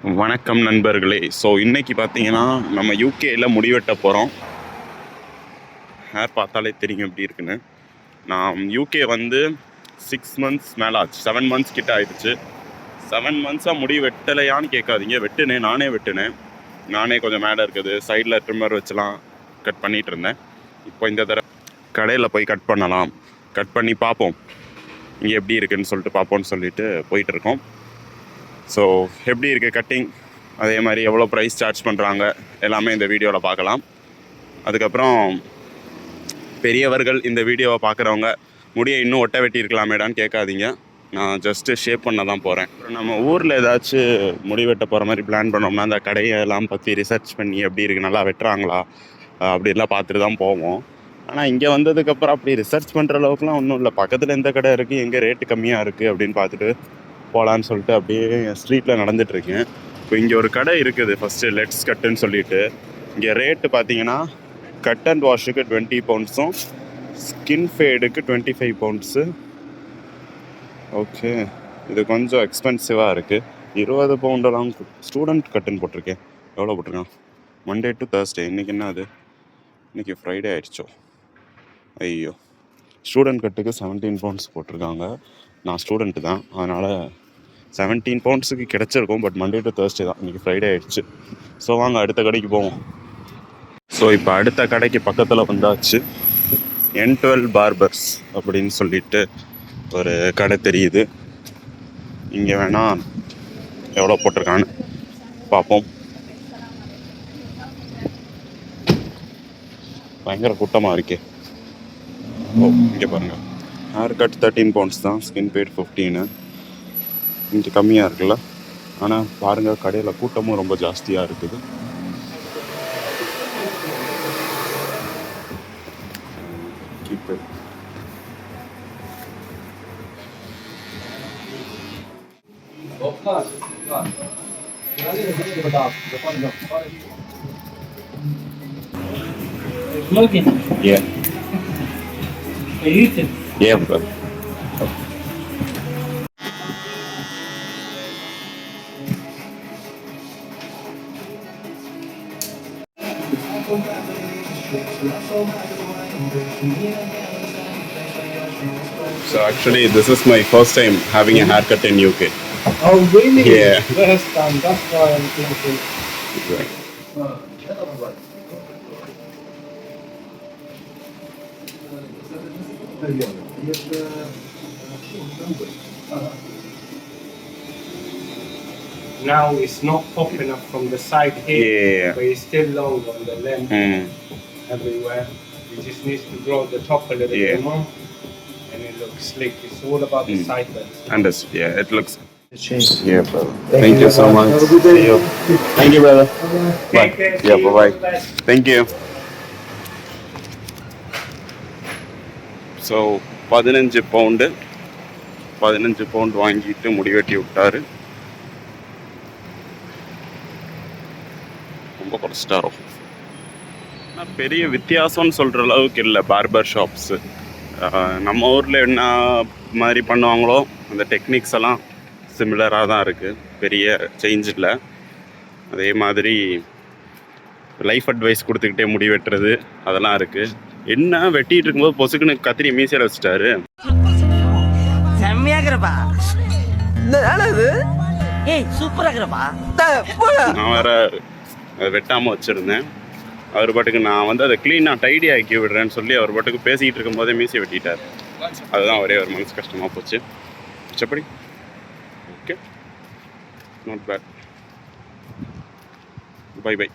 வணக்கம் நண்பர்களே. ஸோ இன்றைக்கி பார்த்தீங்கன்னா நம்ம யூகேயில் முடிவெட்ட போகிறோம். ஹேர் பார்த்தாலே தெரியும் எப்படி இருக்குன்னு. நான் யூகே வந்து 6 months மேலே ஆச்சு, 7 months கிட்ட ஆயிடுச்சு. 7 months முடி வெட்டலையான்னு கேட்காதீங்க, வெட்டுனேன், நானே வெட்டுனேன். நானே கொஞ்சம் மேலே இருக்குது சைடில் ட்ரிம்மர் வச்சுலாம் கட் பண்ணிகிட்டு இருந்தேன். இப்போ இந்த தடவை கடையில் போய் கட் பண்ணலாம், கட் பண்ணி பார்ப்போம் இங்கே எப்படி இருக்குதுன்னு சொல்லிட்டு பார்ப்போம்னு சொல்லிட்டு போயிட்டுருக்கோம். ஸோ எப்படி இருக்குது கட்டிங், அதே மாதிரி எவ்வளோ ப்ரைஸ் சார்ஜ் பண்ணுறாங்க எல்லாமே இந்த வீடியோவில் பார்க்கலாம். அதுக்கப்புறம் பெரியவர்கள் இந்த வீடியோவை பார்க்குறவங்க முடியை இன்னும் ஒட்ட வெட்டியிருக்கலாமேடான்னு கேட்காதீங்க. நான் ஜஸ்ட்டு ஷேப் பண்ண தான் போகிறேன். நம்ம ஊரில் ஏதாச்சும் முடி வெட்ட போகிற மாதிரி பிளான் பண்ணோம்னா அந்த கடையெல்லாம் பற்றி ரிசர்ச் பண்ணி எப்படி இருக்குது, நல்லா வெட்டுறாங்களா அப்படிலாம் பார்த்துட்டு தான் போவோம். ஆனால் இங்கே வந்ததுக்கப்புறம் அப்படி ரிசர்ச் பண்ணுற அளவுக்குலாம் ஒன்றும் இல்லை. பக்கத்தில் எந்த கடை இருக்குது, எங்கே ரேட்டு கம்மியாக இருக்குது அப்படின்னு பார்த்துட்டு போகலான்னு சொல்லிட்டு அப்படியே ஸ்ட்ரீட்டில் நடந்துகிட்ருக்கேன். இப்போ இங்கே ஒரு கடை இருக்குது ஃபஸ்ட்டு லெட்ஸ் கட்டுன்னு சொல்லிட்டு. இங்கே ரேட்டு பார்த்தீங்கன்னா கட் அண்ட் வாஷுக்கு 20 pounds, ஸ்கின் ஃபேடுக்கு 25 pounds. ஓகே, இது கொஞ்சம் எக்ஸ்பென்சிவாக இருக்குது. 20 pound ஸ்டூடெண்ட் கட்டுன்னு போட்டிருக்கேன். எவ்வளோ போட்டிருக்கான்? Monday to Thursday. இன்றைக்கி என்ன அது? இன்றைக்கி ஃப்ரைடே ஆகிடுச்சோ. ஐயோ, ஸ்டூடெண்ட் கட்டுக்கு 17 pounds போட்டிருக்காங்க. நான் ஸ்டூடெண்ட்டு தான், அதனால் 17 pounds கிடச்சிருக்கும். பட் Monday to Thursday தான், இன்றைக்கி ஃப்ரைடே ஆகிடுச்சு. ஸோ வாங்க அடுத்த கடைக்கு போவோம். ஸோ இப்போ அடுத்த கடைக்கு பக்கத்தில் வந்தாச்சு. N12 பார்பர்ஸ் அப்படின்னு சொல்லிட்டு ஒரு கடை தெரியுது. இங்கே வேணால் எவ்வளோ போட்டிருக்கான்னு பார்ப்போம். பயங்கர கூட்டமாக இருக்கே. ஓ, இங்கே பாருங்கள், ஹேர் கட் 13 pounds தான், ஸ்கின் பேட் 15. இங்கே கம்மியாக இருக்குல்ல. ஆனால் பாருங்கள், கடையில் கூட்டமும் ரொம்ப ஜாஸ்தியாக இருக்குது. Yeah. Yeah, bro. So actually, this is my first time having a haircut in UK. Oh really? Yeah. That's why I'm thinking. Right. Now it's not popping up from the side here, Yeah. but it's still long on the length everywhere. You just need to grow the top a little bit more, and it looks slick. It's all about the sideburns. Understood. Yeah, it looks. Yeah, brother. Thank you so much. Have a good day. See you. Thank you, brother. Bye. Take care. Yeah, See you. bye-bye. Thank you. So 15 pound வாங்கிட்டு முடிவெட்டி விட்டாரு. ரொம்ப குறைச்சிட்டாரோ. ஆனால் பெரிய வித்தியாசம்னு சொல்கிற அளவுக்கு இல்லை barber shops. நம்ம ஊரில் என்ன மாதிரி பண்ணுவாங்களோ அந்த டெக்னிக்ஸ் எல்லாம் சிமிலராக தான் இருக்குது, பெரிய சேஞ்ச் இல்லை. அதே மாதிரி லைஃப் அட்வைஸ் கொடுத்துக்கிட்டே முடி வெட்டுறது அதெல்லாம் இருக்குது. என்ன வெட்டிட்டு இருக்கும்போது பொசுக்குன்னு கத்திரி மீசையில் வச்சுட்டாரு. நான் வேற வெட்டாமல் வச்சுருந்தேன். அவர் பாட்டுக்கு நான் வந்து அதை க்ளீனாக டைடி ஆக்கி விடுறேன்னு சொல்லி அவர் பாட்டுக்கு பேசிக்கிட்டு இருக்கும்போதே மீசை வெட்டிட்டார். அதுதான் ஒரே ஒரு மனசு கஷ்டமாக போச்சு. மிச்சப்படி okay, not bad. Bye by.